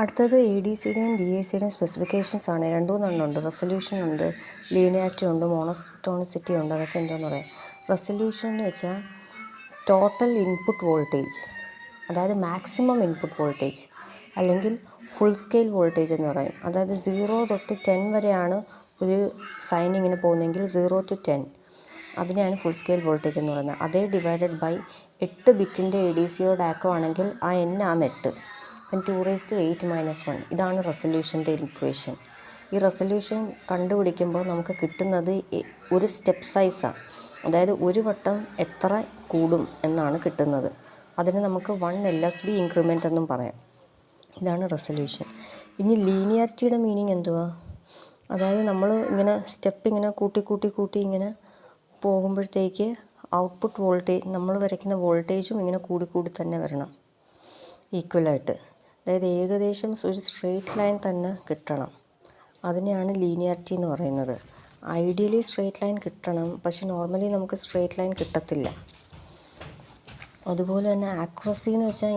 അടുത്തത് A D സിയുടെയും D A സിയുടെയും സ്പെസിഫിക്കേഷൻസ് ആണ്. രണ്ടുമൂന്നെണ്ണമുണ്ട്. റെസൊല്യൂഷൻ ഉണ്ട്, ലീനിയാരിറ്റി ഉണ്ട്, മോണോടോണിസിറ്റി ഉണ്ട്. അതൊക്കെ എന്താണെന്ന് പറയാം. റെസൊല്യൂഷൻ എന്ന് വെച്ചാൽ ടോട്ടൽ ഇൻപുട്ട് വോൾട്ടേജ്, അതായത് മാക്സിമം ഇൻപുട്ട് വോൾട്ടേജ് അല്ലെങ്കിൽ ഫുൾ സ്കെയിൽ വോൾട്ടേജ് എന്ന് പറയും. അതായത് 0 തൊട്ട് 10 വരെയാണ് ഒരു സൈൻ ഇങ്ങനെ പോകുന്നതെങ്കിൽ 0 to 10 അതിനെയാണ് ഫുൾ സ്കെയിൽ വോൾട്ടേജ് എന്ന് പറയുന്നത്. അതേ ഡിവൈഡഡ് ബൈ 8 ബിറ്റിൻ്റെ എ ഡി സിയോ ഡാക്കോ ആണെങ്കിൽ ആ n ആണ് 8. 2⁻8 - 1 ഇതാണ് റെസൊല്യൂഷൻ്റെ ഇക്വേഷൻ. ഈ റെസൊല്യൂഷൻ കണ്ടുപിടിക്കുമ്പോൾ നമുക്ക് കിട്ടുന്നത് ഒരു സ്റ്റെപ്പ് സൈസാണ്. അതായത് ഒരു വട്ടം എത്ര കൂടും എന്നാണ് കിട്ടുന്നത്. അതിന് നമുക്ക് 1 LSB ഇൻക്രിമെൻ്റ് എന്നും പറയാം. ഇതാണ് റെസൊല്യൂഷൻ. ഇനി ലീനിയാരിറ്റിയുടെ മീനിങ് എന്തുവാ? അതായത് നമ്മൾ ഇങ്ങനെ സ്റ്റെപ്പ് ഇങ്ങനെ കൂട്ടി ഇങ്ങനെ പോകുമ്പോഴത്തേക്ക് ഔട്ട്പുട്ട് വോൾട്ടേജ്, നമ്മൾ വരയ്ക്കുന്ന വോൾട്ടേജും ഇങ്ങനെ കൂടി തന്നെ വരണം ഈക്വലായിട്ട്. അതായത് ഏകദേശം ഒരു സ്ട്രെയിറ്റ് ലൈൻ തന്നെ കിട്ടണം. അതിനെയാണ് ലീനിയാരിറ്റി എന്ന് പറയുന്നത്. ഐഡിയലി സ്ട്രെയിറ്റ് ലൈൻ കിട്ടണം, പക്ഷെ നോർമലി നമുക്ക് സ്ട്രെയിറ്റ് ലൈൻ കിട്ടത്തില്ല. അതുപോലെ തന്നെ ആക്യുറസി എന്ന് വെച്ചാൽ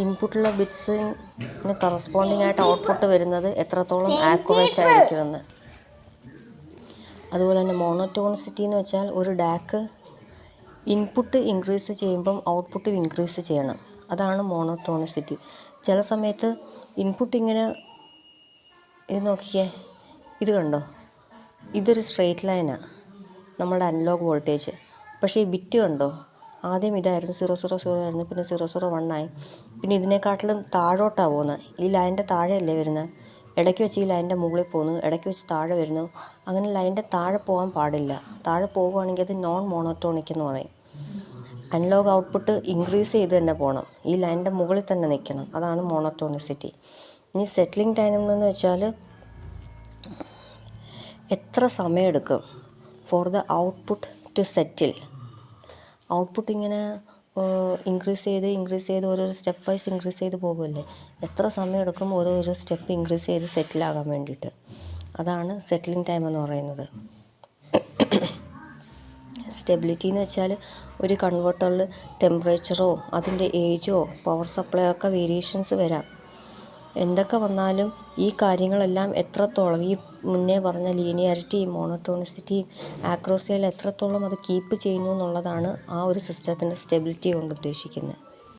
ഇൻപുട്ടുള്ള ബിറ്റ്സിന് കറസ്പോണ്ടിങ് ആയിട്ട് ഔട്ട്പുട്ട് വരുന്നത് എത്രത്തോളം ആക്യുറേറ്റ് ആയിരിക്കുമെന്ന്. അതുപോലെ തന്നെ മോണോടോണിസിറ്റി എന്ന് വെച്ചാൽ ഒരു ഡാക്ക് ഇൻപുട്ട് ഇൻക്രീസ് ചെയ്യുമ്പം ഔട്ട്പുട്ട് ഇൻക്രീസ് ചെയ്യണം. അതാണ് മോണോടോണിസിറ്റി. ചില സമയത്ത് ഇൻപുട്ട് ഇങ്ങനെ ഇത് നോക്കിയേ, ഇത് കണ്ടോ, ഇതൊരു സ്ട്രെയിറ്റ് ലൈനാണ് നമ്മളുടെ അനലോഗ് വോൾട്ടേജ്. പക്ഷേ ഈ ബിറ്റ് കണ്ടോ, ആദ്യം ഇതായിരുന്നു 000 ആയിരുന്നു, പിന്നെ 001 ആയി, പിന്നെ ഇതിനെക്കാട്ടിലും താഴോട്ടാണ് പോകുന്നത്. ഈ ലൈനിൻ്റെ താഴെയല്ലേ വരുന്നത്. ഇടയ്ക്ക് വെച്ച് ഈ ലൈനിൻ്റെ മുകളിൽ പോകുന്നു, ഇടയ്ക്ക് വെച്ച് താഴെ വരുന്നു. അങ്ങനെ ലൈനിൻ്റെ താഴെ പോകാൻ പാടില്ല. താഴെ പോകുകയാണെങ്കിൽ അത് നോൺ മോണോടോണിക് എന്ന് പറയും. അനലോഗ് ഔട്ട്പുട്ട് ഇൻക്രീസ് ചെയ്ത് തന്നെ പോകണം, ഈ ലൈനിൻ്റെ മുകളിൽ തന്നെ നിൽക്കണം. അതാണ് മോണോടോണിസിറ്റി. ഇനി സെറ്റിലിംഗ് ടൈം എന്ന് വെച്ചാൽ എത്ര സമയമെടുക്കും for the output to settle. Output ഇങ്ങനെ ഇൻക്രീസ് ചെയ്ത് ഓരോരോ സ്റ്റെപ്പ് വൈസ് ഇൻക്രീസ് ചെയ്ത് പോകുമല്ലേ. എത്ര സമയം എടുക്കും ഓരോരോ സ്റ്റെപ്പ് ഇൻക്രീസ് ചെയ്ത് സെറ്റിലാകാൻ വേണ്ടിയിട്ട്. അതാണ് സെറ്റിലിംഗ് ടൈം എന്ന് പറയുന്നത്. സ്റ്റെബിലിറ്റി എന്ന് വെച്ചാൽ ഒരു കൺവേർട്ടറിൽ ടെമ്പറേച്ചറോ അതിൻ്റെ ഏജോ പവർ സപ്ലൈ ഒക്കെ വേരിയേഷൻസ് വരാം. എന്തൊക്കെ വന്നാലും ഈ കാര്യങ്ങളെല്ലാം എത്രത്തോളം ഈ മുന്നേ പറഞ്ഞ ലീനിയാരിറ്റിയും മോണോടോണിസിറ്റിയും ആക്യുറസിയിൽ എത്രത്തോളം അത് കീപ്പ് ചെയ്യുന്നു എന്നുള്ളതാണ് ആ ഒരു സിസ്റ്റത്തിൻ്റെ സ്റ്റെബിലിറ്റി കൊണ്ട് ഉദ്ദേശിക്കുന്നത്.